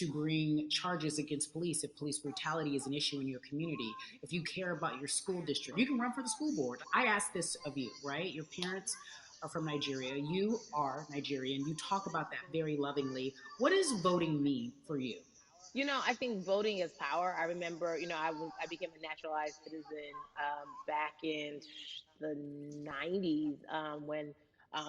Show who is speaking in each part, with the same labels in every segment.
Speaker 1: to bring charges against police if police brutality is an issue in your community, if you care about your school district, you can run for the school board. I ask this of you, right? Your parents are from Nigeria. You are Nigerian. You talk about that very lovingly. What does voting mean for you?
Speaker 2: I think voting is power. I remember, I became a naturalized citizen back in the 90s when,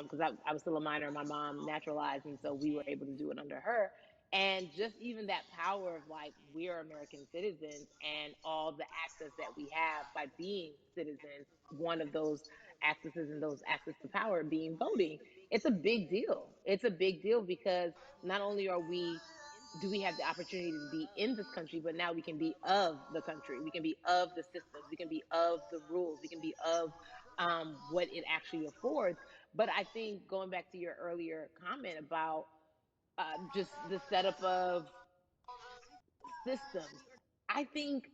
Speaker 2: because I was still a minor, my mom naturalized, and so we were able to do it under her. And just even that power of like, we are American citizens and all the access that we have by being citizens, one of those accesses and those access to power being voting. It's a big deal. It's a big deal because not only do we have the opportunity to be in this country, but now we can be of the country. We can be of the systems. We can be of the rules. We can be of what it actually affords. But I think going back to your earlier comment about just the setup of systems, I think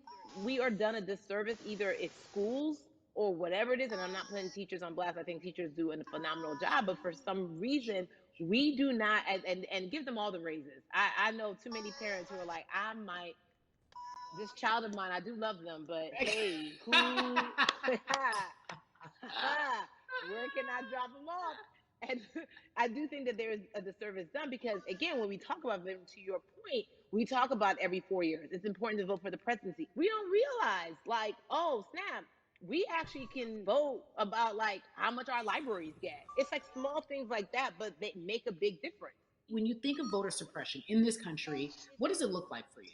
Speaker 2: we are done a disservice. Either it's schools or whatever it is, and I'm not putting teachers on blast. I think teachers do a phenomenal job, but for some reason we do not, and give them all the raises. I know too many parents who are like, I might, this child of mine, I do love them, but hey, who where can I drop them off? And I do think that there is a disservice done because, again, when we talk about voting, to your point, we talk about every 4 years. It's important to vote for the presidency. We don't realize, like, oh, snap, we actually can vote about, like, how much our libraries get. It's like small things like that, but they make a big difference.
Speaker 1: When you think of voter suppression in this country, what does it look like for you?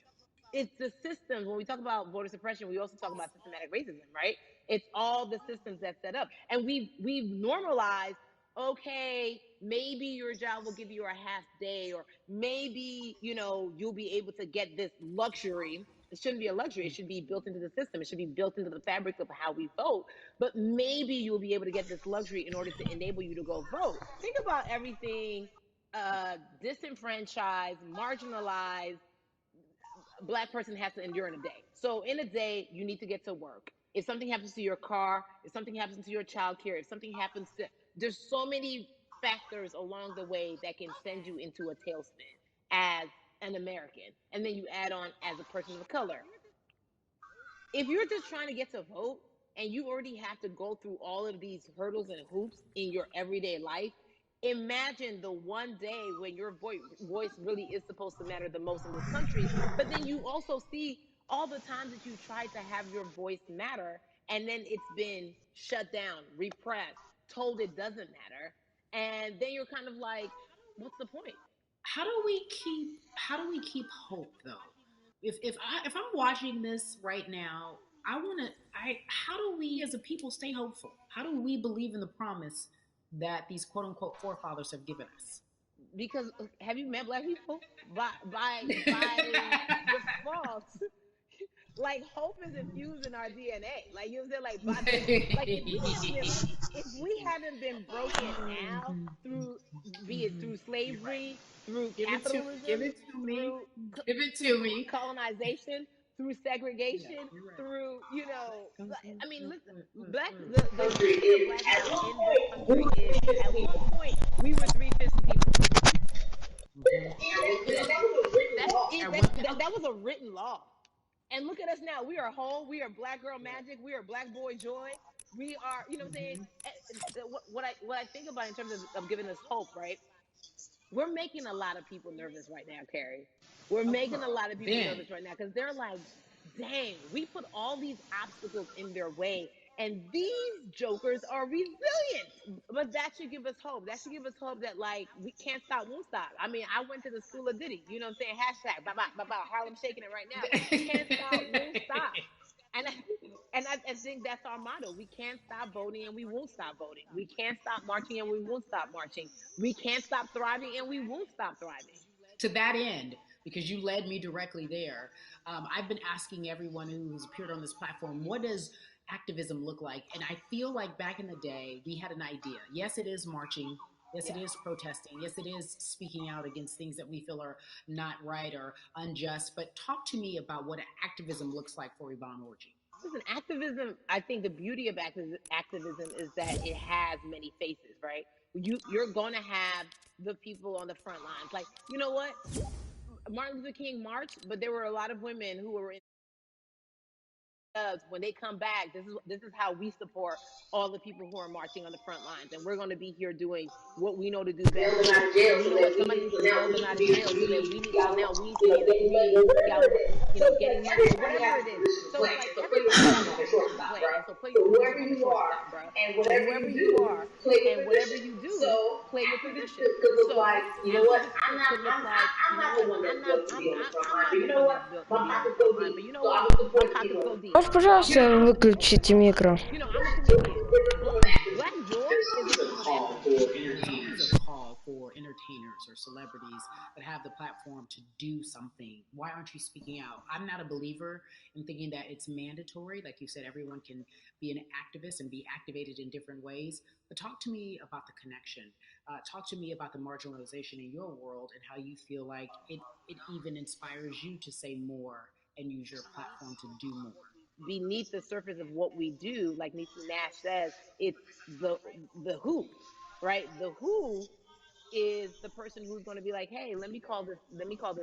Speaker 2: It's the systems. When we talk about voter suppression, we also talk about systematic racism, right? It's all the systems that set up. And we've normalized, okay, maybe your job will give you a half day, or maybe, you'll be able to get this luxury. It shouldn't be a luxury. It should be built into the system. It should be built into the fabric of how we vote. But maybe you'll be able to get this luxury in order to enable you to go vote. Think about everything disenfranchised, marginalized Black person has to endure in a day. So in a day, you need to get to work. If something happens to your car, if something happens to your child care, if something happens to, there's so many factors along the way that can send you into a tailspin as an American. And then you add on as a person of color. If you're just trying to get to vote and you already have to go through all of these hurdles and hoops in your everyday life, imagine the one day when your voice really is supposed to matter the most in this country. But then you also see all the times that you tried to have your voice matter, and then it's been shut down, repressed, told it doesn't matter. And then you're kind of like, what's the point?
Speaker 1: How do we keep hope though? If I'm watching this right now, I want to I how do we as a people stay hopeful? How do we believe in the promise that these quote unquote forefathers have given us?
Speaker 2: Because have you met Black people? By default, like hope is infused in our DNA. Like, you know what I'm saying? Like, like if we haven't been broken now through, be it through slavery, through
Speaker 1: Give
Speaker 2: capitalism,
Speaker 1: it to me.
Speaker 2: through
Speaker 1: Give it to
Speaker 2: through
Speaker 1: me.
Speaker 2: colonization, through
Speaker 1: Yeah,
Speaker 2: segregation,
Speaker 1: you're right.
Speaker 2: through, I mean, listen, the
Speaker 3: Country
Speaker 2: history of
Speaker 3: is
Speaker 2: Black
Speaker 3: at
Speaker 2: people
Speaker 3: one
Speaker 2: in this
Speaker 3: point we
Speaker 2: country
Speaker 3: were
Speaker 2: is, at
Speaker 3: 350
Speaker 2: one
Speaker 3: people.
Speaker 2: point we were 350 people.
Speaker 3: And that was a written
Speaker 2: That's
Speaker 3: law.
Speaker 2: it.
Speaker 1: At one
Speaker 2: That was a written law. And look at us now. We are whole. We are Black girl magic. We are Black boy joy. We are, you know what I'm saying? What I think about in terms of giving us hope, right? We're making a lot of people nervous right now, Carrie. We're making a lot of people
Speaker 1: Ben.
Speaker 2: nervous right now because they're like, dang, we put all these obstacles in their way, and these jokers are resilient. But that should give us hope. That should give us hope that, like, we can't stop, won't stop. I mean, I went to the school of Diddy, you know what I'm saying? Hashtag, bye bye, bye bye, Harlem shaking it right now. Can't stop, won't stop. And I think that's our motto. We can't stop voting and we won't stop voting. We can't stop marching and we won't stop marching. We can't stop thriving and we won't stop thriving.
Speaker 1: To that end, because you led me directly there, I've been asking everyone who has appeared on this platform, what does activism look like? And I feel like back in the day, we had an idea. Yes, it is marching. Yes, it
Speaker 2: Yeah.
Speaker 1: is protesting. Yes, it is speaking out against things that we feel are not right or unjust. But talk to me about what activism looks like for Yvonne Orji.
Speaker 2: Listen, activism, I think the beauty of activism is that it has many faces, right? You're going to have the people on the front lines. Like, you know what? Martin Luther King marched, but there were a lot of women who were in when they come back, this is how we support all the people who are marching on the front lines, and we're going to be here doing what we know to do best.
Speaker 3: Bail them out of jail
Speaker 2: So you
Speaker 3: so
Speaker 2: know
Speaker 3: that
Speaker 2: what?
Speaker 3: we
Speaker 2: Somebody
Speaker 3: need
Speaker 2: needs
Speaker 3: so
Speaker 2: to
Speaker 3: now
Speaker 2: bail
Speaker 3: we
Speaker 2: them
Speaker 3: need
Speaker 2: out
Speaker 3: to
Speaker 2: of
Speaker 3: be
Speaker 2: jail. So now we need to be in the streets, getting money or whatever it is. So it's like everybody has a position to play, and so play your
Speaker 3: so
Speaker 2: position
Speaker 3: whoever
Speaker 2: on the
Speaker 3: you are
Speaker 2: shortstop, bro.
Speaker 3: and
Speaker 2: So
Speaker 3: whatever
Speaker 2: whoever
Speaker 3: you
Speaker 2: you
Speaker 3: do,
Speaker 2: are
Speaker 3: play your
Speaker 2: and whatever
Speaker 3: position.
Speaker 2: you do,
Speaker 3: So
Speaker 2: play your
Speaker 3: after this,
Speaker 2: position.
Speaker 3: because it's like,
Speaker 2: So
Speaker 3: you know
Speaker 2: after
Speaker 3: what?
Speaker 2: this
Speaker 3: I'm
Speaker 2: could look like, you know
Speaker 3: not the
Speaker 2: what?
Speaker 3: one
Speaker 2: I'm
Speaker 3: that's
Speaker 2: not
Speaker 3: built to
Speaker 2: I'm
Speaker 3: be on the front
Speaker 2: I'm
Speaker 3: line,
Speaker 2: not
Speaker 3: but
Speaker 2: the
Speaker 3: you know
Speaker 2: one
Speaker 3: what?
Speaker 2: that's built to
Speaker 3: My
Speaker 2: be on the
Speaker 3: pockets
Speaker 2: front
Speaker 3: go
Speaker 2: line.
Speaker 3: deep,
Speaker 2: But you know
Speaker 3: so I
Speaker 2: what?
Speaker 3: will
Speaker 2: My
Speaker 3: support the
Speaker 2: pockets
Speaker 3: people
Speaker 2: go
Speaker 3: on the
Speaker 2: deep.
Speaker 3: front
Speaker 4: Можешь,
Speaker 3: line.
Speaker 4: пожалуйста,
Speaker 3: You're not the one
Speaker 4: выключить микро?
Speaker 2: You know, I'm a comedian. Black Joy is a
Speaker 3: This is
Speaker 2: form
Speaker 3: a
Speaker 2: of
Speaker 3: call
Speaker 2: empathy.
Speaker 3: for
Speaker 1: There's always a
Speaker 3: entertainers.
Speaker 1: call for entertainers or celebrities that have the platform to do something. Why aren't you speaking out? I'm not a believer in thinking that it's mandatory. Like you said, everyone can be an activist and be activated in different ways. But talk to me about the connection. Talk to me about the marginalization in your world and how you feel like it even inspires you to say more and use your platform to do more.
Speaker 2: Beneath the surface of what we do, like Niecy Nash says, it's the the who, right? The who is the person who's going to be like, hey, let me call this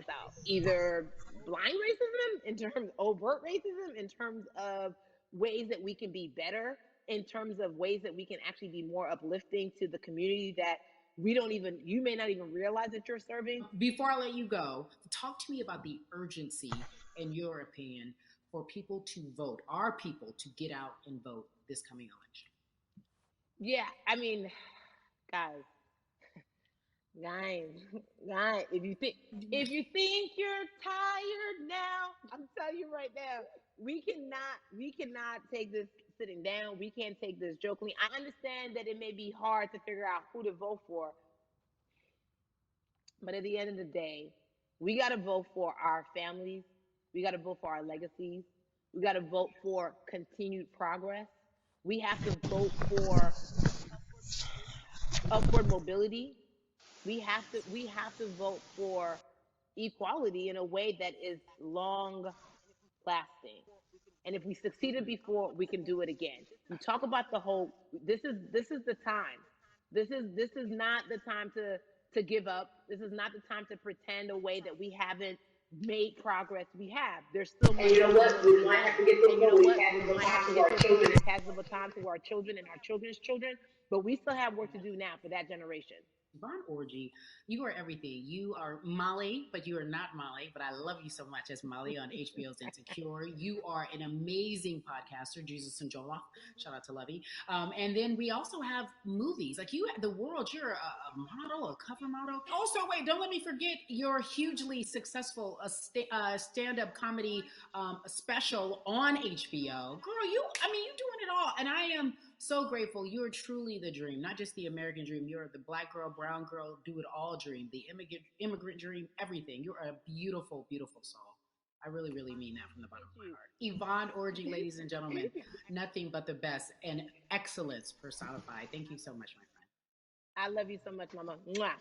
Speaker 2: out. Either blind racism in terms of overt racism, in terms of ways that we can be better, in terms of ways that we can actually be more uplifting to the community that you may not even realize that you're serving.
Speaker 1: Before I let you go, talk to me about the urgency, in your opinion, for people to vote, our people to get out and vote this coming election.
Speaker 2: Yeah, I mean, guys, guys, guys, if you think you're tired now, I'm telling you right now, we cannot take this sitting down. We can't take this jokingly. I understand that it may be hard to figure out who to vote for, but at the end of the day, we got to vote for our families. We got to vote for our legacies. We got to vote for continued progress. We have to vote for upward mobility. We have to vote for equality in a way that is long lasting. And if we succeeded before, we can do it again. You talk about the whole. This is the time. This is not the time to give up. This is not the time to pretend a way that we haven't made progress. We have. There's still
Speaker 3: And
Speaker 2: much
Speaker 3: you know
Speaker 2: more
Speaker 3: what?
Speaker 2: to
Speaker 3: We
Speaker 2: be
Speaker 3: might have
Speaker 2: done.
Speaker 3: to get to a
Speaker 2: And you
Speaker 3: point
Speaker 2: know
Speaker 3: where we
Speaker 2: what?
Speaker 3: pass
Speaker 2: We
Speaker 3: the
Speaker 2: might have
Speaker 3: baton
Speaker 2: to
Speaker 3: to
Speaker 2: get
Speaker 3: our
Speaker 2: to a point where
Speaker 3: children.
Speaker 2: we pass the baton to our children and our children's children. But we still have work to do now for that generation.
Speaker 1: Von Orgy, you are everything. You are Molly, but you are not Molly. But I love you so much as Molly on HBO's Insecure. You are an amazing podcaster, Jesus and Joloff. Shout out to Lovey. And then we also have movies. Like you, the world, you're a model, a cover model. Also, wait, don't let me forget your hugely successful stand up comedy special on HBO. Girl, I mean, you doing it all. And I am so grateful. You are truly the dream, not just the American dream. You're the black girl, brown girl, do it all dream, the immigrant dream, everything. You're a beautiful, beautiful soul. I really, really mean that from the bottom of my heart. Yvonne Orgy, ladies and gentlemen, nothing but the best and excellence personified. Thank you so much, my friend.
Speaker 2: I love you so much, Mama. Mwah.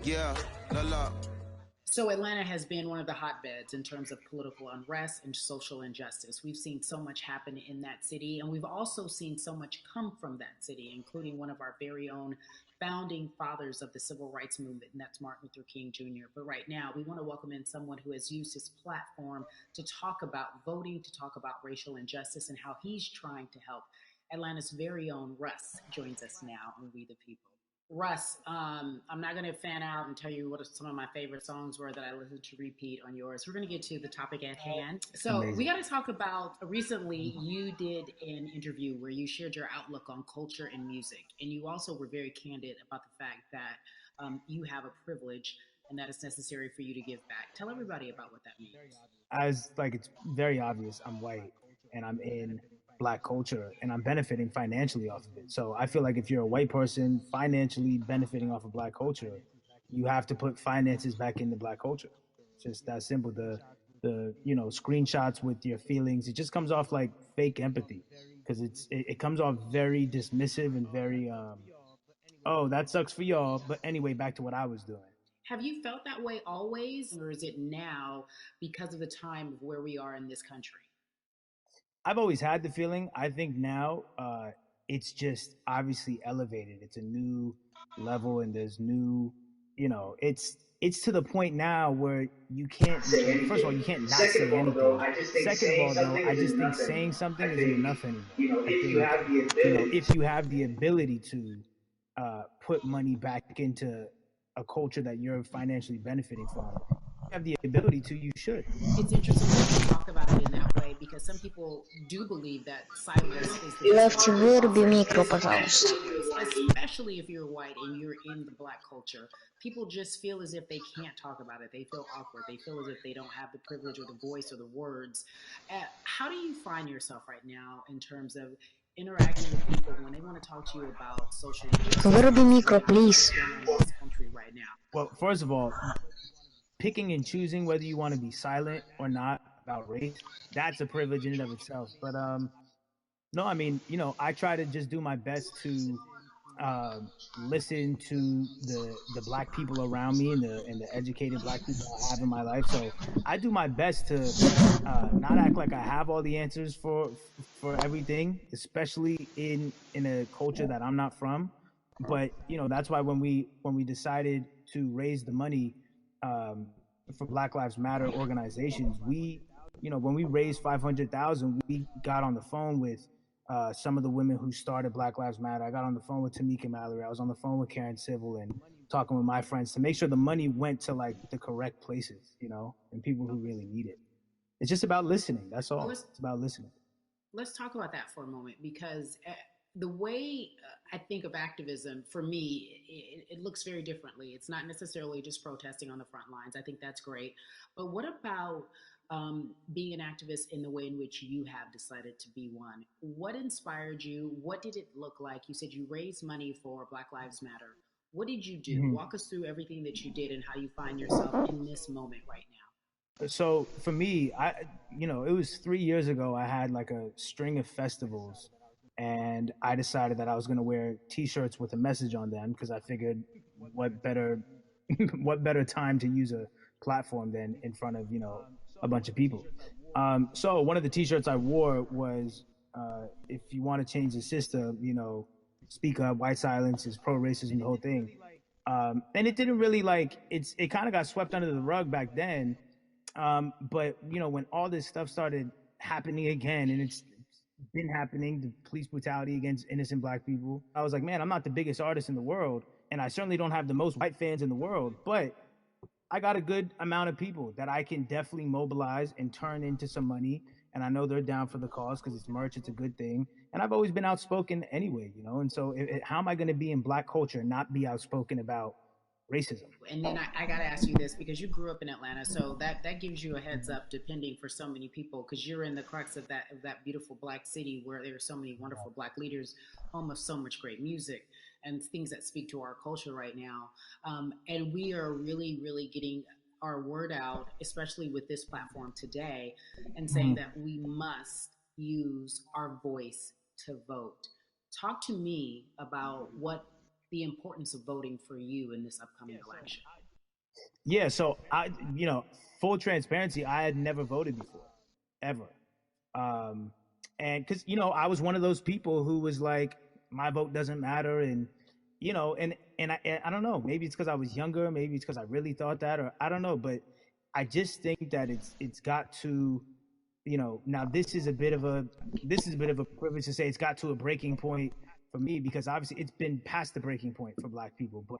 Speaker 5: Yeah, la la.
Speaker 1: So, Atlanta has been one of the hotbeds in terms of political unrest and social injustice. We've seen so much happen in that city, and we've also seen so much come from that city, including one of our very own founding fathers of the civil rights movement, and that's Martin Luther King Jr. But right now, we want to welcome in someone who has used his platform to talk about voting, to talk about racial injustice, and how he's trying to help. Atlanta's very own Russ joins us now on We the People. Russ, I'm not going to fan out and tell you what some of my favorite songs were that I listened to repeat on yours. We're going to get to the topic at hand. So, we got to talk about recently you did an interview where you shared your outlook on culture and music. And you also were very candid about the fact that you have a privilege and that it's necessary for you to give back. Tell everybody about what that means.
Speaker 4: As like it's very obvious, I'm white and I'm in black culture and I'm benefiting financially off of it. So I feel like if you're a white person financially benefiting off of black culture, you have to put finances back into black culture. It's just that simple. The screenshots with your feelings, it just comes off like fake empathy because it comes off very dismissive and very oh, that sucks for y'all. But anyway, back to what I was doing.
Speaker 1: Have you felt that way always, or is it now because of the time of where we are in this country?
Speaker 4: I've always had the feeling. I think now it's just obviously elevated. It's a new level, and there's new, it's to the point now where you can't. First of all, you can't not say anything. Second of all, though, I just think saying something isn't enough anymore. I think, if you have the ability to put money back into a culture that you're financially benefiting from, have the ability to, you should.
Speaker 1: It's interesting that you talk about it in that way because some people do believe that silence is the best
Speaker 3: Легче
Speaker 1: way
Speaker 3: выруби микро,
Speaker 1: especially
Speaker 3: пожалуйста.
Speaker 1: especially if you're white and you're in the black culture. People just feel as if they can't talk about it. They feel awkward. They feel as if they don't have the privilege or the voice or the words. How do you find yourself right now in terms of interacting with people when they want to talk to you about social injustice,
Speaker 3: Выруби микро,
Speaker 1: what's
Speaker 3: please.
Speaker 1: going on in this country right now?
Speaker 4: Well, first of all, picking and choosing whether you want to be silent or not about race, that's a privilege in and of itself. But no, I mean, I try to just do my best to listen to the black people around me, and the educated black people I have in my life. So I do my best to not act like I have all the answers for everything, especially in a culture that I'm not from. But that's why when we decided to raise the money for Black Lives Matter organizations, when we raised 500,000, we got on the phone with some of the women who started Black Lives Matter. I got on the phone with Tamika Mallory. I was on the phone with Karen Civil and talking with my friends to make sure the money went to like the correct places, and people who really need it. It's just about listening. That's all. It's about listening.
Speaker 1: Let's talk about that for a moment because the way I think of activism, for me, it looks very differently. It's not necessarily just protesting on the front lines. I think that's great. But what about being an activist in the way in which you have decided to be one? What inspired you? What did it look like? You said you raised money for Black Lives Matter. What did you do?
Speaker 4: Mm-hmm.
Speaker 1: Walk us through everything that you did and how you find yourself in this moment right now.
Speaker 4: So for me, it was 3 years ago. I had like a string of festivals, and I decided that I was going to wear T-shirts with a message on them because I figured, what better, what better time to use a platform than in front of a bunch of people. So one of the T-shirts I wore was, "If you want to change the system, speak up. White silence is pro-racism." The whole thing, and it didn't really it kind of got swept under the rug back then. But when all this stuff started happening again, and it's been happening, the police brutality against innocent black people, I was like, man, I'm not the biggest artist in the world, and I certainly don't have the most white fans in the world, but I got a good amount of people that I can definitely mobilize and turn into some money. And I know they're down for the cause because it's merch, it's a good thing. And I've always been outspoken anyway, And so how am I going to be in black culture and not be outspoken about racism?
Speaker 1: And then I got to ask you this because you grew up in Atlanta, so that gives you a heads up, depending for so many people, because you're in the crux of that beautiful black city where there are so many wonderful black leaders, home of so much great music and things that speak to our culture right now. And we are really, really getting our word out, especially with this platform today, and saying that we must use our voice to vote. Talk to me about what the importance of voting for you in this upcoming election.
Speaker 4: Yeah, so full transparency, I had never voted before, ever. And because, I was one of those people who was like, my vote doesn't matter. And, I don't know, maybe it's because I was younger, maybe it's because I really thought that, or I don't know, but I just think that it's got to, now this is a bit of a privilege to say it's got to a breaking point for me, because obviously it's been past the breaking point for black people. But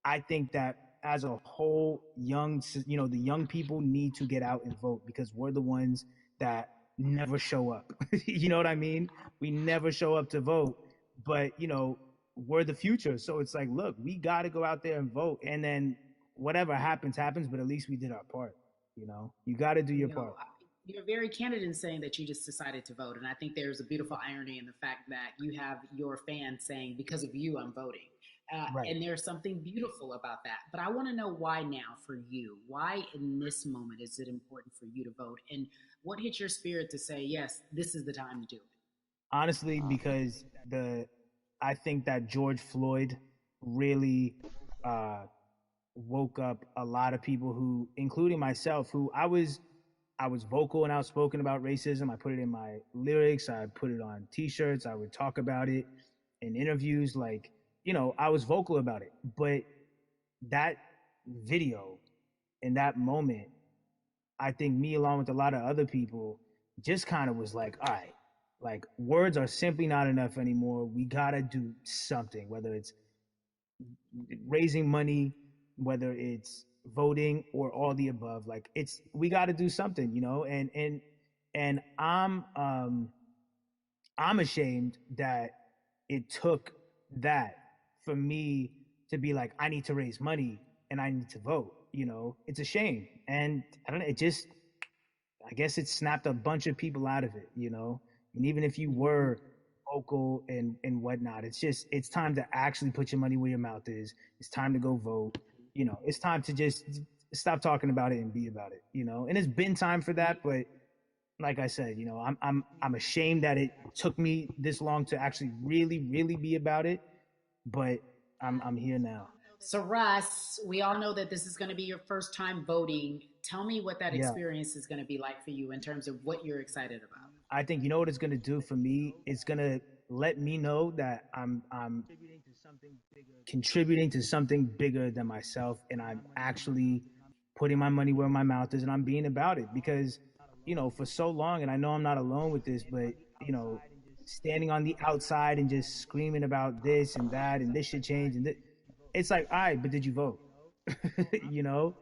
Speaker 4: I think that as a whole, the young people need to get out and vote, because we're the ones that never show up. You know what I mean? We never show up to vote, but we're the future. So it's like, look, we got to go out there and vote, and then whatever happens, but at least we did our part. You got to do your part.
Speaker 1: You're very candid in saying that you just decided to vote. And I think there's a beautiful irony in the fact that you have your fans saying, because of you, I'm voting. Right. And there's something beautiful about that. But I want to know why now for you. Why in this moment is it important for you to vote? And what hit your spirit to say, yes, this is the time to do it?
Speaker 4: Honestly, because I think that George Floyd really woke up a lot of people who, including myself, who I was I was vocal and outspoken about racism. I put it in my lyrics. I put it on T-shirts. I would talk about it in interviews. Like, I was vocal about it. But that video in that moment, I think me along with a lot of other people just kind of was like, all right, like words are simply not enough anymore. We gotta do something, whether it's raising money, whether it's voting or all the above. Like we gotta do something, and I'm ashamed that it took that for me to be like, I need to raise money and I need to vote. It's a shame. And I don't know, I guess it snapped a bunch of people out of it. And even if you were vocal and whatnot, it's time to actually put your money where your mouth is. It's time to go vote. It's time to just stop talking about it and be about it. And it's been time for that, but like I said, I'm ashamed that it took me this long to actually really, really be about it, but I'm here now.
Speaker 1: So, Russ, we all know that this is going to be your first time voting. Tell me what that
Speaker 4: Yeah.
Speaker 1: experience is going to be like for you in terms of what you're excited about.
Speaker 4: I think you know what it's gonna do for me. It's gonna let me know that I'm contributing to something bigger than myself, and I'm actually putting my money where my mouth is, and I'm being about it. Because for so long, and I know I'm not alone with this, but standing on the outside and just screaming about this and that and this should change it's like, all right, but did you vote? you know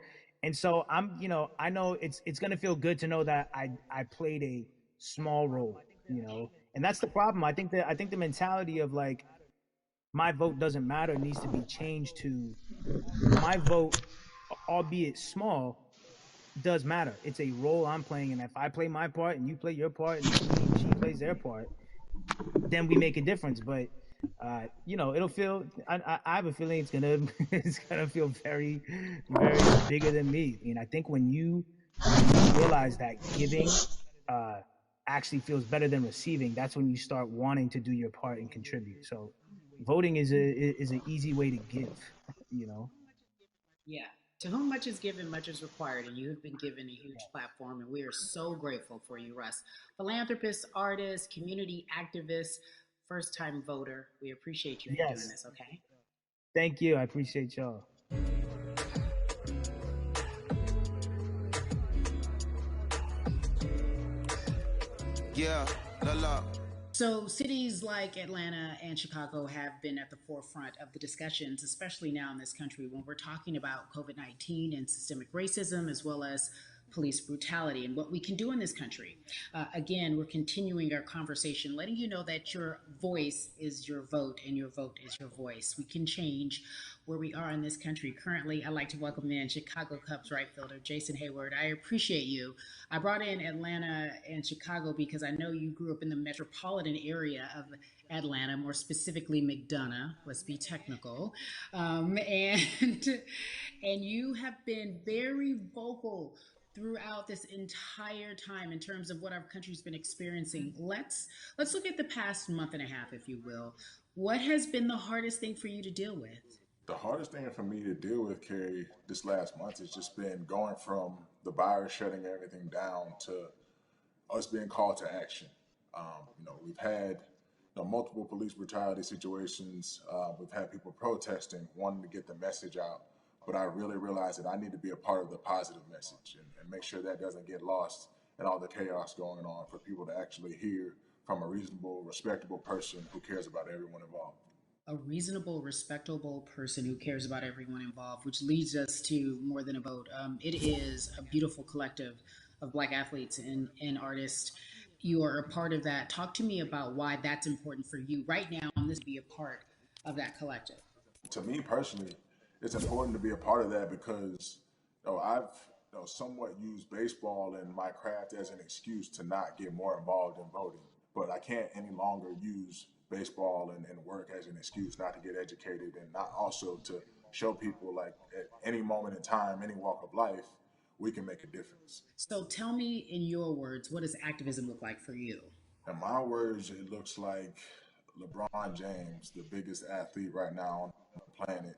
Speaker 4: and so I know it's going to feel good to know that I played a small role. And that's the problem. I think the mentality of like my vote doesn't matter needs to be changed to my vote, albeit small, does matter. It's a role I'm playing, and if I play my part and you play your part and he and she plays their part, then we make a difference. But it'll feel. I have a feeling it's gonna it's gonna feel very, very bigger than me. I mean, I think when you realize that giving uh, actually feels better than receiving, that's when you start wanting to do your part and contribute. So, voting is an easy way to give. You know.
Speaker 1: Yeah. To whom much is given, much is required, and you have been given a huge platform, and we are so grateful for you, Russ. Philanthropist, artist, community activist, first time voter. We appreciate you for doing
Speaker 4: Yes.
Speaker 1: this, okay?
Speaker 4: Thank you. I appreciate y'all.
Speaker 5: Yeah, la la.
Speaker 1: So, cities like Atlanta and Chicago have been at the forefront of the discussions, especially now in this country when we're talking about COVID 19 and systemic racism, as well as police brutality and what we can do in this country. Again, we're continuing our conversation, letting you know that your voice is your vote and your vote is your voice. We can change where we are in this country. Currently, I'd like to welcome in Chicago Cubs right fielder Jason Hayward. I appreciate you. I brought in Atlanta and Chicago because I know you grew up in the metropolitan area of Atlanta, more specifically McDonough. Let's be technical, and and you have been very vocal throughout this entire time in terms of what our country's been experiencing. Let's look at the past month and a half, if you will. What has been the hardest thing for you to deal with?
Speaker 3: The hardest thing for me to deal with, Carrie, this last month has just been going from the virus shutting everything down to us being called to action. We've had multiple police brutality situations. We've had people protesting, wanting to get the message out. But I really realized that I need to be a part of the positive message and make sure that doesn't get lost in all the chaos going on for people to actually hear from a reasonable, respectable person who cares about everyone involved.
Speaker 1: A reasonable, respectable person who cares about everyone involved, which leads us to More Than a Vote. It is a beautiful collective of Black athletes and artists. You are a part of that. Talk to me about why that's important for you right now, and this be a part of that collective.
Speaker 3: To me personally, it's important to be a part of that because I've somewhat used baseball and my craft as an excuse to not get more involved in voting. But I can't any longer use baseball and work as an excuse not to get educated and not also to show people like at any moment in time, any walk of life, we can make a difference.
Speaker 1: So tell me in your words, what does activism look like for you?
Speaker 3: In my words, it looks like LeBron James, the biggest athlete right now on the planet,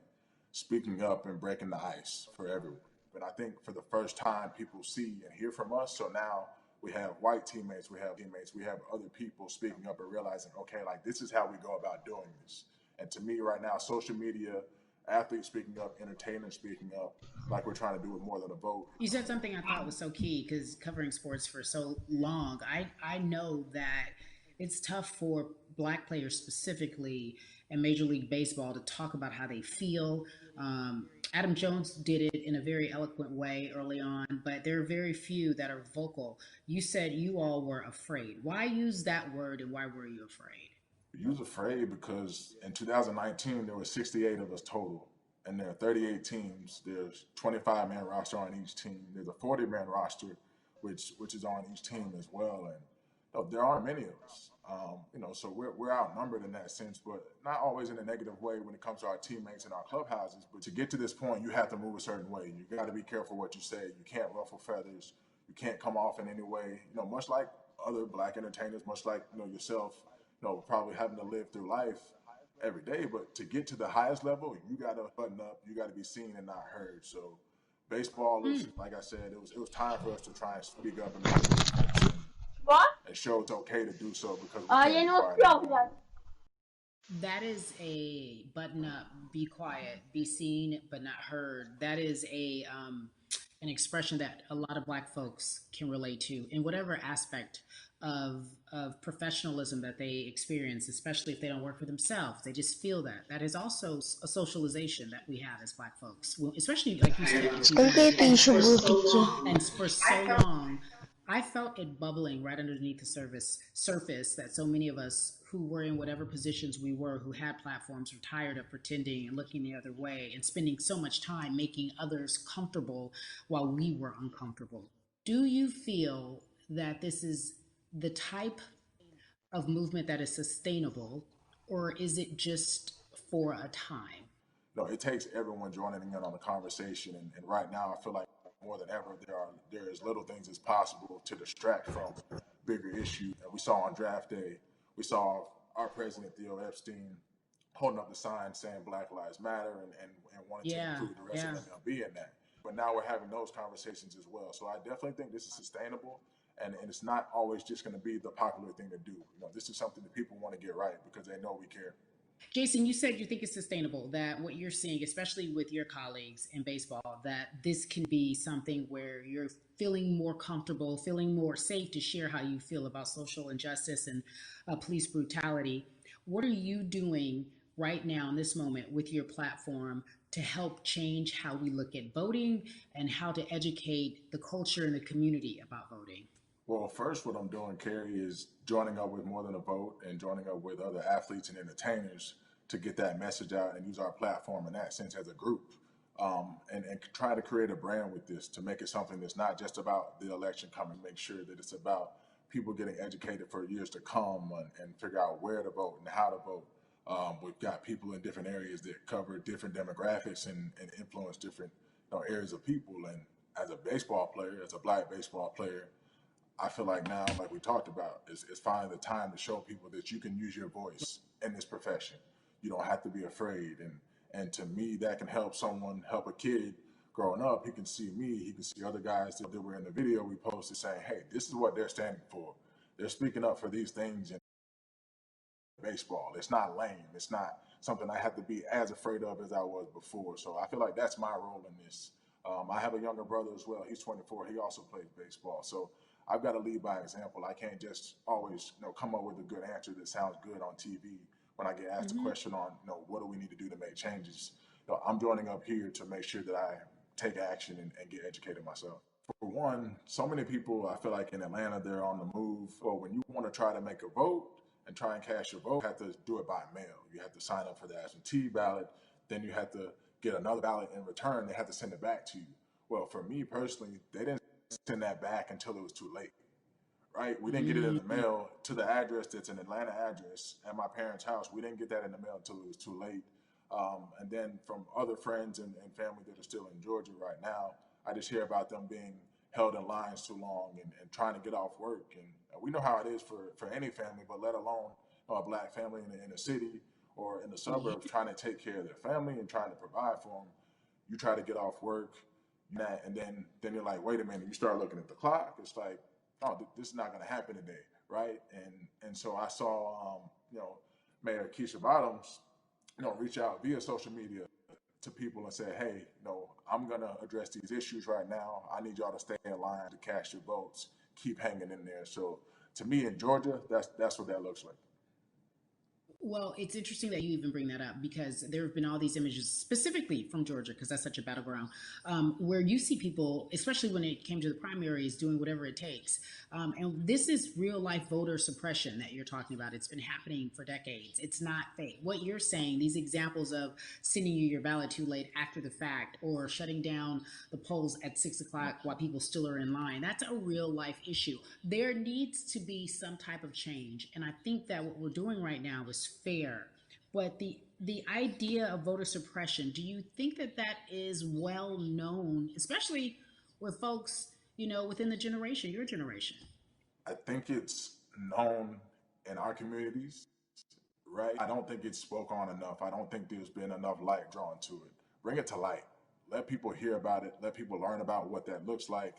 Speaker 3: speaking up and breaking the ice for everyone. And I think for the first time, people see and hear from us. So now we have white teammates, we have other people speaking up and realizing, okay, like this is how we go about doing this. And to me, right now, social media, athletes speaking up, entertainers speaking up, like we're trying to do it more than a vote.
Speaker 1: You said something I thought was so key because covering sports for so long, I know that it's tough for black players specifically in Major League Baseball to talk about how they feel. Adam Jones did it in a very eloquent way early on, but there are very few that are vocal. You said you all were afraid. Why use that word and why were you afraid?
Speaker 3: You was afraid because in 2019 there were 68 of us total, and there are 38 teams. There's 25-man roster on each team. There's a 40-man roster, which is on each team as well. And there aren't many of us. So we're outnumbered in that sense, but not always in a negative way when it comes to our teammates and our clubhouses. But to get to this point, you have to move a certain way. You got to be careful what you say. You can't ruffle feathers. You can't come off in any way. Much like other black entertainers, much like yourself. Probably having to live through life every day. But to get to the highest level, you got to button up. You got to be seen and not heard. So baseball is, like I said, it was time for us to try and speak up and make a difference and show it's okay to do so because we can't be quiet.
Speaker 1: That is a button up, be quiet, be seen but not heard. That is a an expression that a lot of black folks can relate to in whatever aspect of professionalism that they experience, especially if they don't work for themselves. They just feel that. That is also a socialization that we have as black folks, especially like you said. And for so long, I felt it bubbling right underneath the surface that so many of us who were in whatever positions we were, who had platforms, were tired of pretending and looking the other way and spending so much time making others comfortable while we were uncomfortable. Do you feel that this is the type of movement that is sustainable, or is it just for a time?
Speaker 3: No, it takes everyone joining in on the conversation. And right now, I feel like more than ever, there is little things as possible to distract from bigger issues. And we saw on draft day, we saw our president, Theo Epstein, holding up the sign saying Black Lives Matter and wanting to include the rest of MLB in that. But now we're having those conversations as well. So I definitely think this is sustainable. And it's not always just going to be the popular thing to do. This is something that people want to get right because they know we care.
Speaker 1: Jason, you said you think it's sustainable, that what you're seeing, especially with your colleagues in baseball, that this can be something where you're feeling more comfortable, feeling more safe to share how you feel about social injustice and police brutality. What are you doing right now in this moment with your platform to help change how we look at voting and how to educate the culture and the community about voting?
Speaker 3: Well, first, what I'm doing, Carrie, is joining up with More Than a Vote and joining up with other athletes and entertainers to get that message out and use our platform in that sense as a group, and try to create a brand with this to make it something that's not just about the election coming, make sure that it's about people getting educated for years to come and figure out where to vote and how to vote. We've got people in different areas that cover different demographics and influence different areas of people. And as a baseball player, as a black baseball player, I feel like now, like we talked about, is finally the time to show people that you can use your voice in this profession. You don't have to be afraid. And to me, that can help help a kid growing up. He can see me, he can see other guys that were in the video we posted saying, hey, this is what they're standing for. They're speaking up for these things in baseball. It's not lame. It's not something I have to be as afraid of as I was before. So I feel like that's my role in this. I have a younger brother as well. He's 24. He also plays baseball. So I've got to lead by example. I can't just always, come up with a good answer that sounds good on TV when I get asked a question on, what do we need to do to make changes? I'm joining up here to make sure that I take action and get educated myself. For one, so many people, I feel like in Atlanta, they're on the move. Or when you want to try to make a vote and try and cast your vote, you have to do it by mail. You have to sign up for the absentee ballot. Then you have to get another ballot in return. They have to send it back to you. Well, for me personally, they didn't send that back until it was too late, right? We didn't get it in the mail to the address that's an Atlanta address at my parents' house. We didn't get that in the mail until it was too late. And then from other friends and family that are still in Georgia right now, I just hear about them being held in lines too long and trying to get off work. And we know how it is for any family, but let alone a black family in a city or in the suburbs trying to take care of their family and trying to provide for them. You try to get off work, that, and then you're like, wait a minute, you start looking at the clock. It's like, oh, this is not going to happen today, right? And so I saw, Mayor Keisha Bottoms, reach out via social media to people and say, hey, I'm going to address these issues right now. I need y'all to stay in line to cast your votes. Keep hanging in there. So to me in Georgia, that's what that looks like.
Speaker 1: Well, it's interesting that you even bring that up because there have been all these images specifically from Georgia, because that's such a battleground, where you see people, especially when it came to the primaries, doing whatever it takes. And this is real life voter suppression that you're talking about. It's been happening for decades. It's not fake. What you're saying, these examples of sending you your ballot too late after the fact, or shutting down the polls at 6 o'clock while people still are in line, that's a real life issue. There needs to be some type of change. And I think that what we're doing right now is fair, but the idea of voter suppression, do you think that is well known, especially with folks within the generation, your generation?
Speaker 3: I think it's known in our communities, right? I don't think it's spoke on enough. I don't think there's been enough light drawn to it. Bring it to light. Let people hear about it. Let people learn about what that looks like.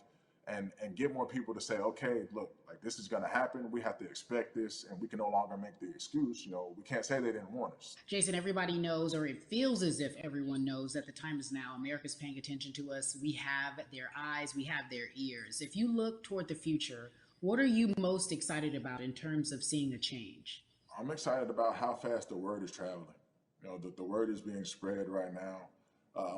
Speaker 3: And get more people to say, okay, look, like this is going to happen. We have to expect this, and we can no longer make the excuse. We can't say they didn't warn us.
Speaker 1: Jason, everybody knows, or it feels as if everyone knows, that the time is now. America's paying attention to us. We have their eyes. We have their ears. If you look toward the future, what are you most excited about in terms of seeing a change?
Speaker 3: I'm excited about how fast the word is traveling. The word is being spread right now.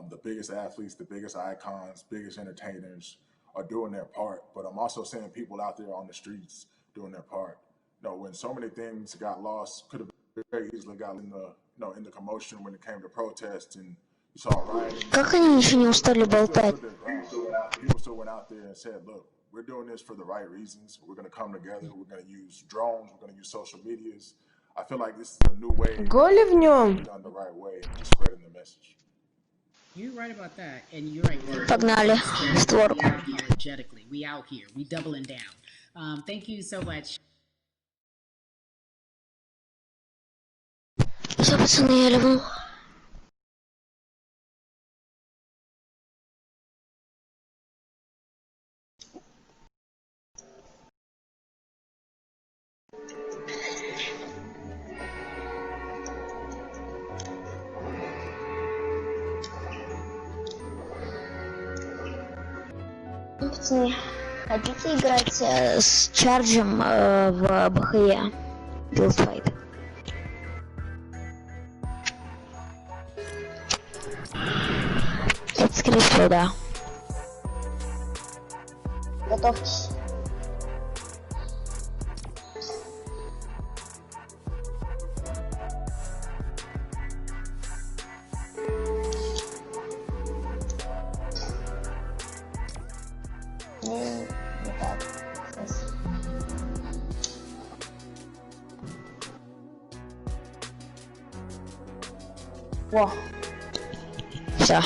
Speaker 3: The biggest athletes, the biggest icons, biggest entertainers are doing their part, but I'm also seeing people out there on the streets doing their part. When so many things got lost, could have very easily got in the commotion when it came to protests, and you saw rioting.
Speaker 6: Как они еще не устали болтать?
Speaker 3: People still went out there and said, look, we're doing this for the right reasons. We're going to come together. We're going to use drones. We're going to use social medias. I feel like this is a new way.
Speaker 6: Голи в нем.
Speaker 3: Done the right way to spreading the message.
Speaker 1: You're right about that, and you're right.
Speaker 6: Погнали. Створку.
Speaker 1: Energetically, we out here, we doubling down. Thank you so much.
Speaker 6: Все, пацаны, я лягу. Пацаны, хотите играть с Чарджем в БХЕ? Билдфайт. Это, скорее всего, да. Готовьтесь. Не так. Во. Все.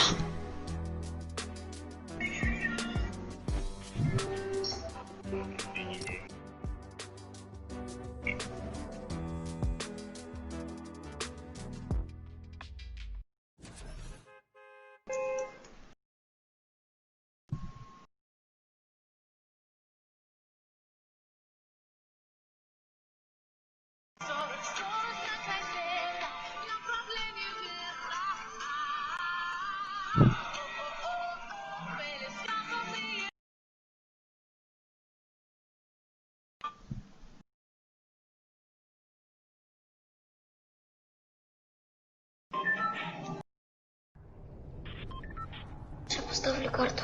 Speaker 6: Сейчас поставлю карту.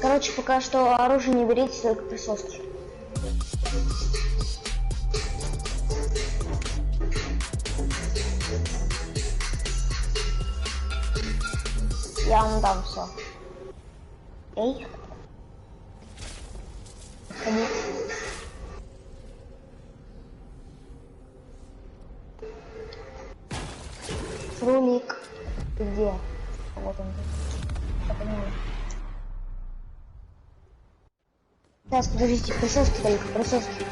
Speaker 6: Короче, пока что оружие не берите, только присоски. Я вам дам все. Эй. Ходи. Рулик. Ты где? Вот он. Погнали. Сейчас, подождите, присоски только, присоски.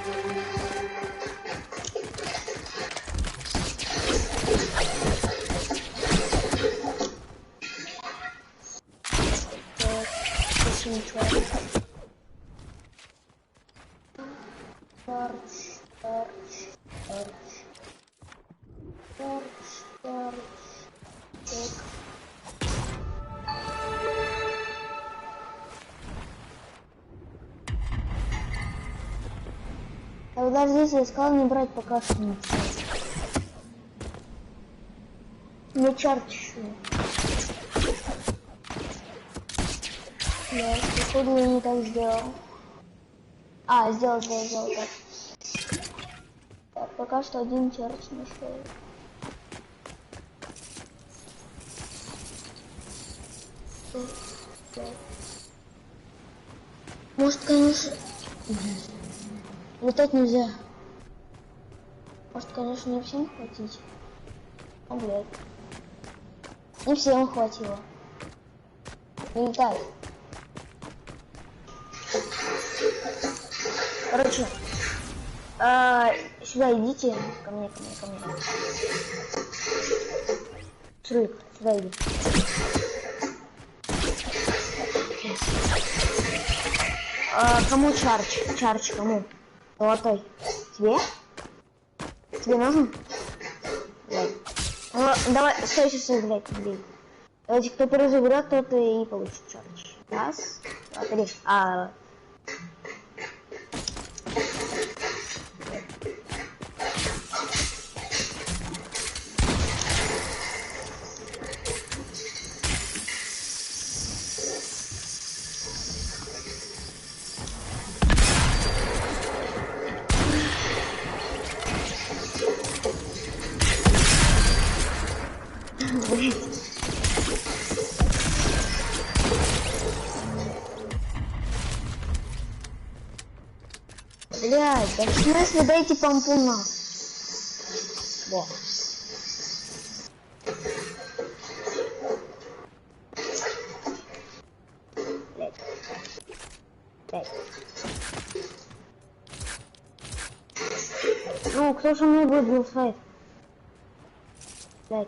Speaker 6: Тогда здесь я сказал не брать пока что ничего. Не чарчу. Да, походу я не так сделал. А, сделал так. Так, пока что один чарч нашел. Может, конечно... Летать нельзя. Может, конечно, не всем хватить. А, блядь. Не всем хватило. Не летай. Короче, сюда идите. Ко мне. Шрик, сюда иди. Кому чарч? Чарч кому? Золотой. Тебе? Тебе нужен? Блядь. Ну, давай, стой, блядь, бей. Давайте, кто первый заберет, тот и получит чарч. Раз, два, три. Блядь, да в смысле дайте помпуна? Во. Блядь. Ну, кто же мне будет голосовать? Блядь.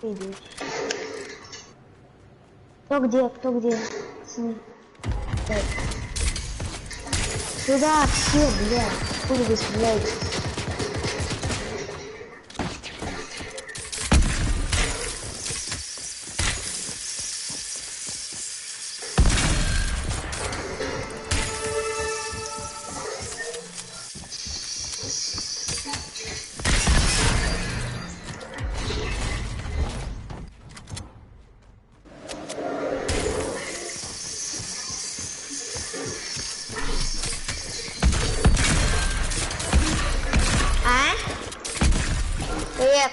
Speaker 6: Иди. Кто где? Блядь. Сюда все, блядь. Откуда вы стреляете? Привет.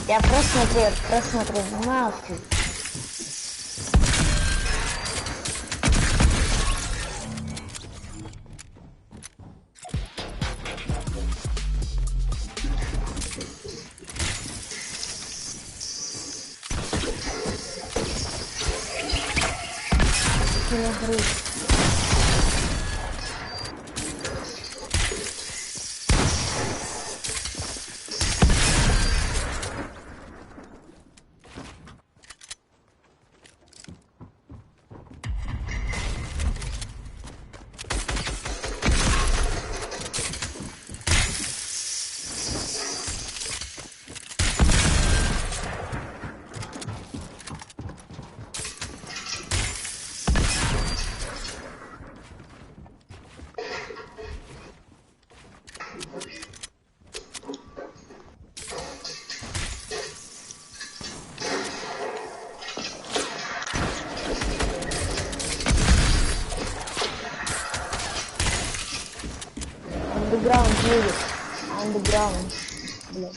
Speaker 6: Я просто смотрю, нахуй. Use it. On the ground. Blood.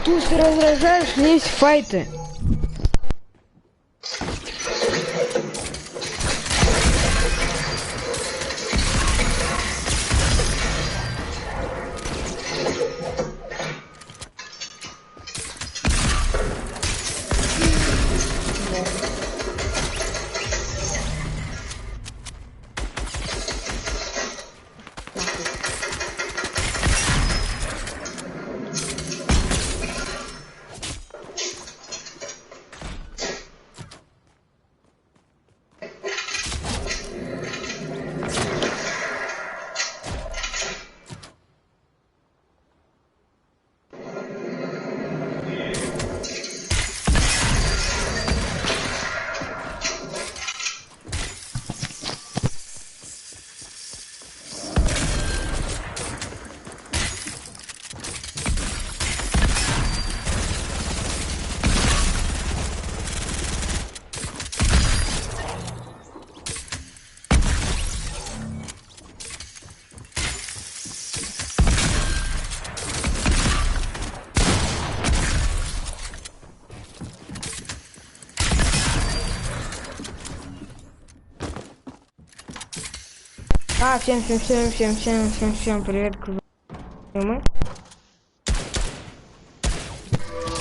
Speaker 7: Туз, ты раздражаешь, лезь в файты. Всем привет, мы.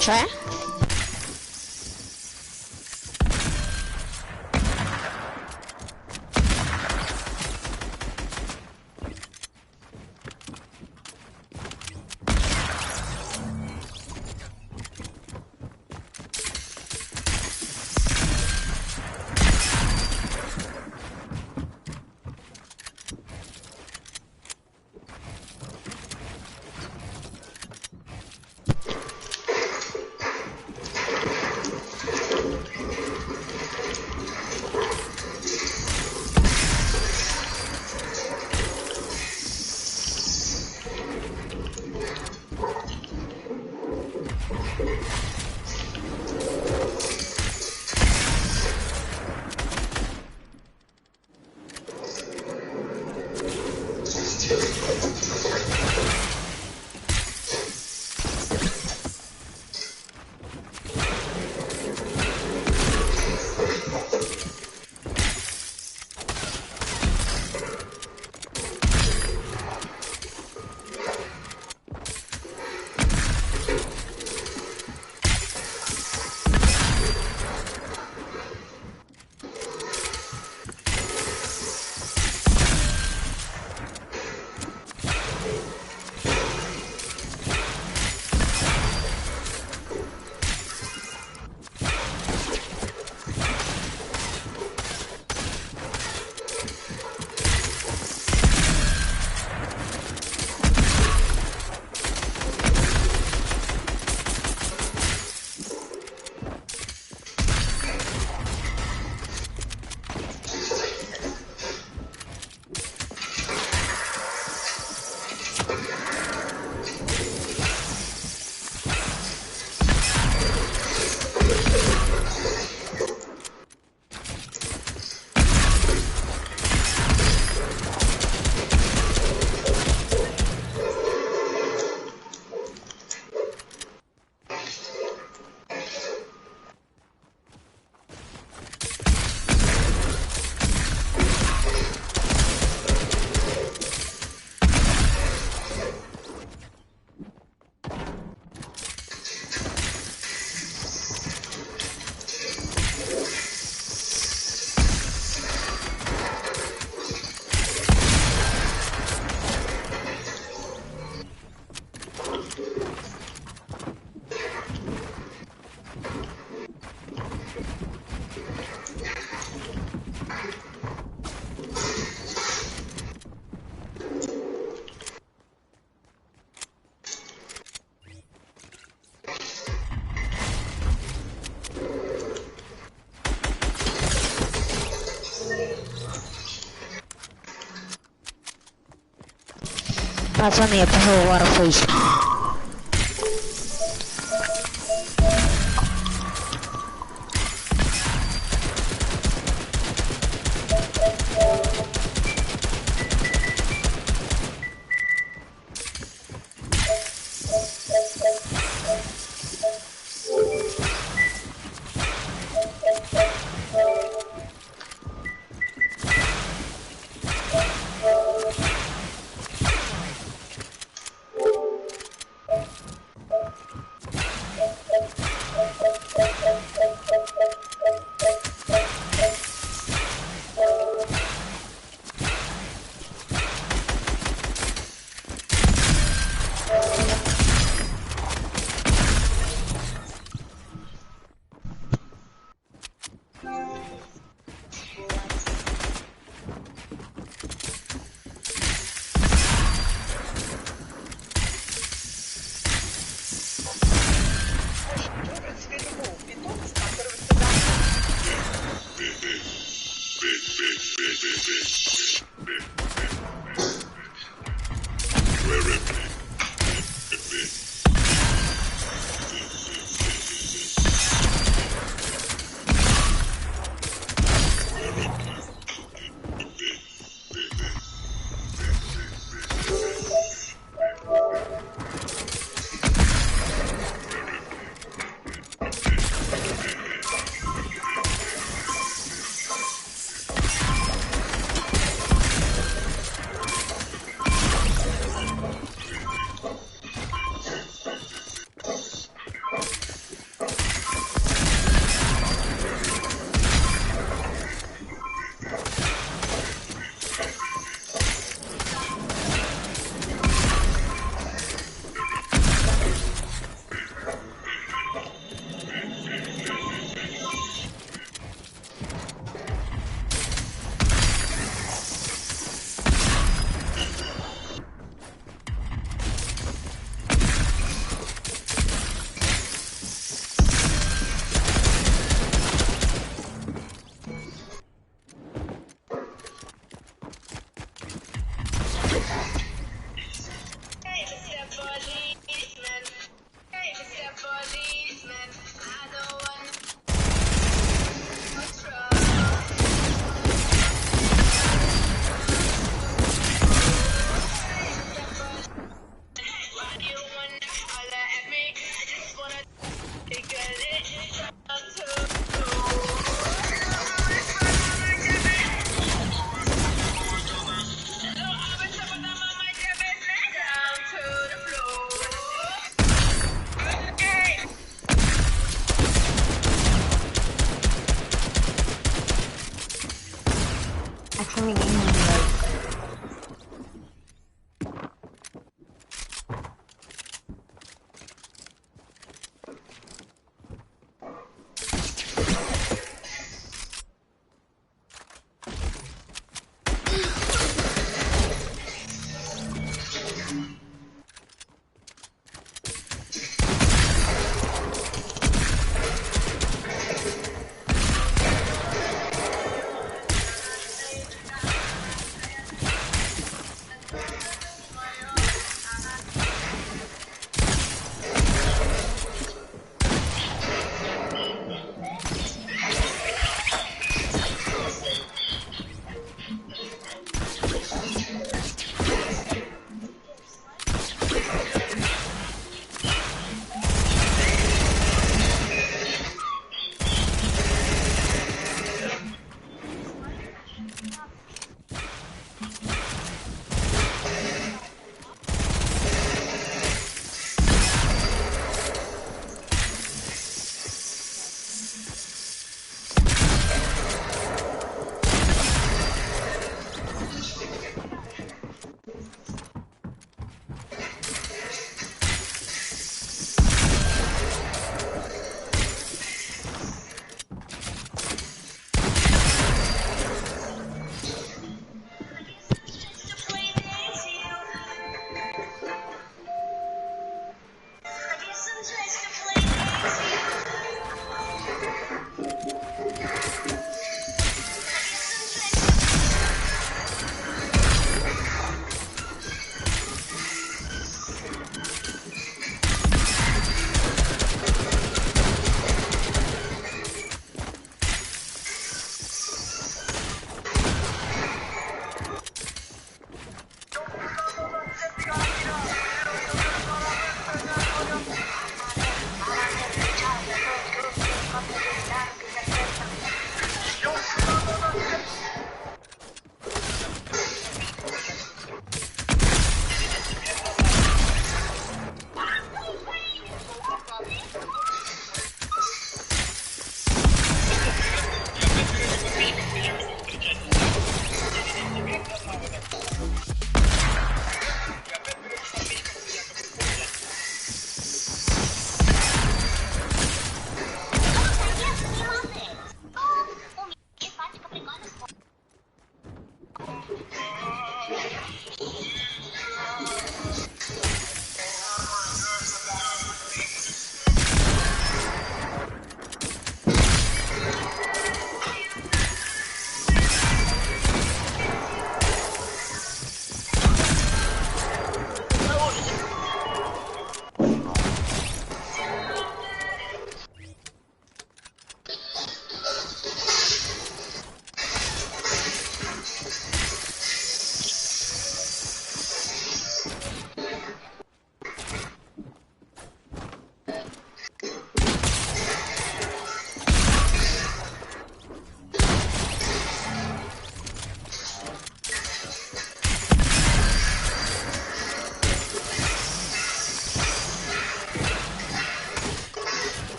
Speaker 6: Че? Пацаны, я пошел в Warface.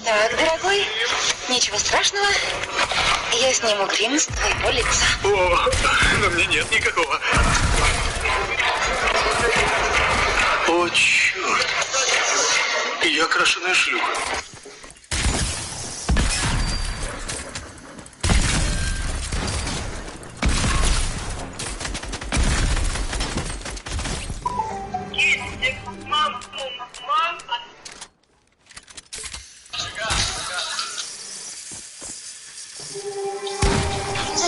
Speaker 8: Так, дорогой, ничего страшного. Я сниму грим с твоего лица.
Speaker 9: О, на мне нет никакого. О, черт. Я крашеная шлюха.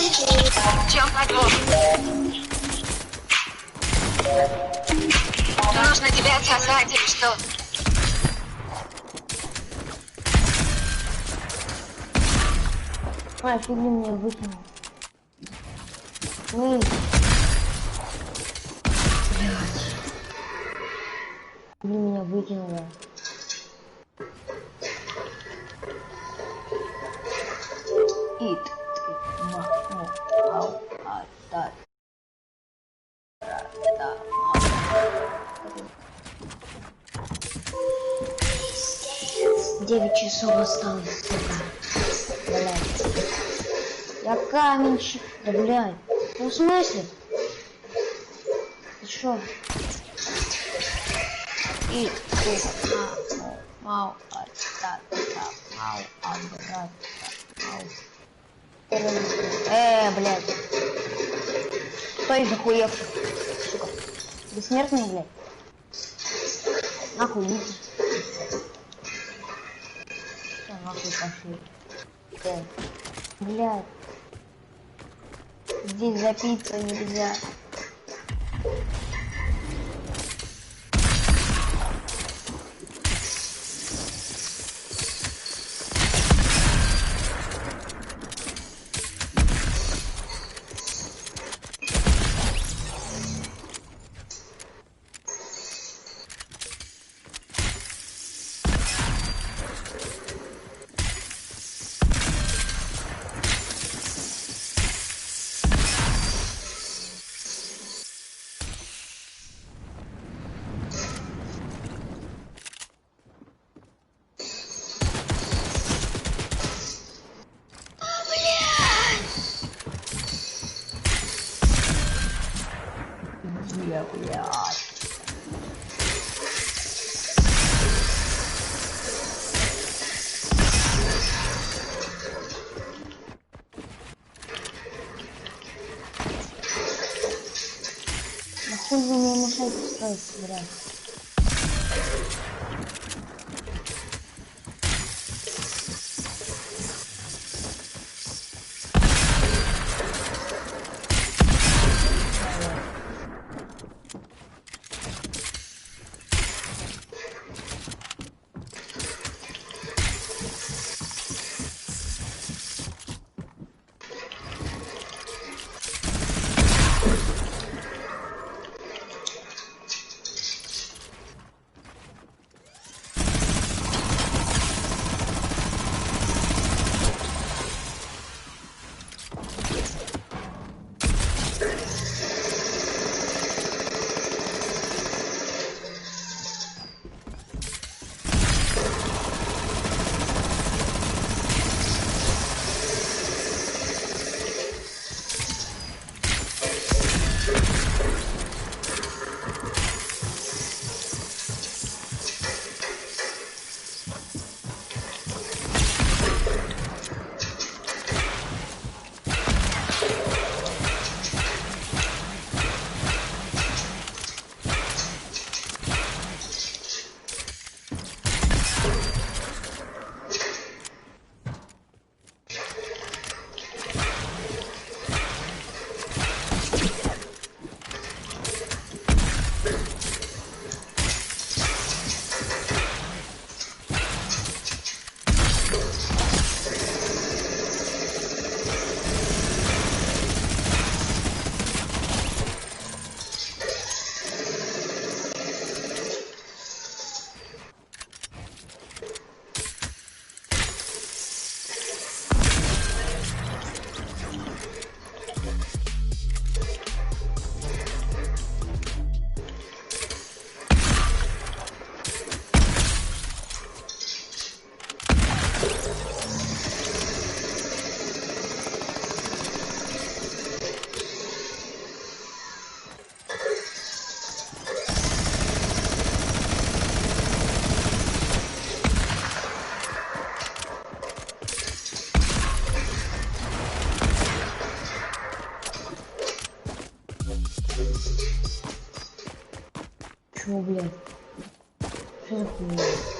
Speaker 8: В чем подвох? Нужно тебя отсосать или что?
Speaker 6: А, фигня меня выкинул. Ой. Фигня меня выкинула. Девять часов осталось, сука. Блядь. Я каменщик. Да блядь. Ну в смысле? Ты шо? И мау, блядь. Стой, захуевший. Сука. Бессмертный, блядь. Нахуй иди. Всё, нахуй пошли. Блядь. Здесь запиться нельзя. Нахуй вы мне мешаете строить, блядь. Чё, блядь? Что за хуйня?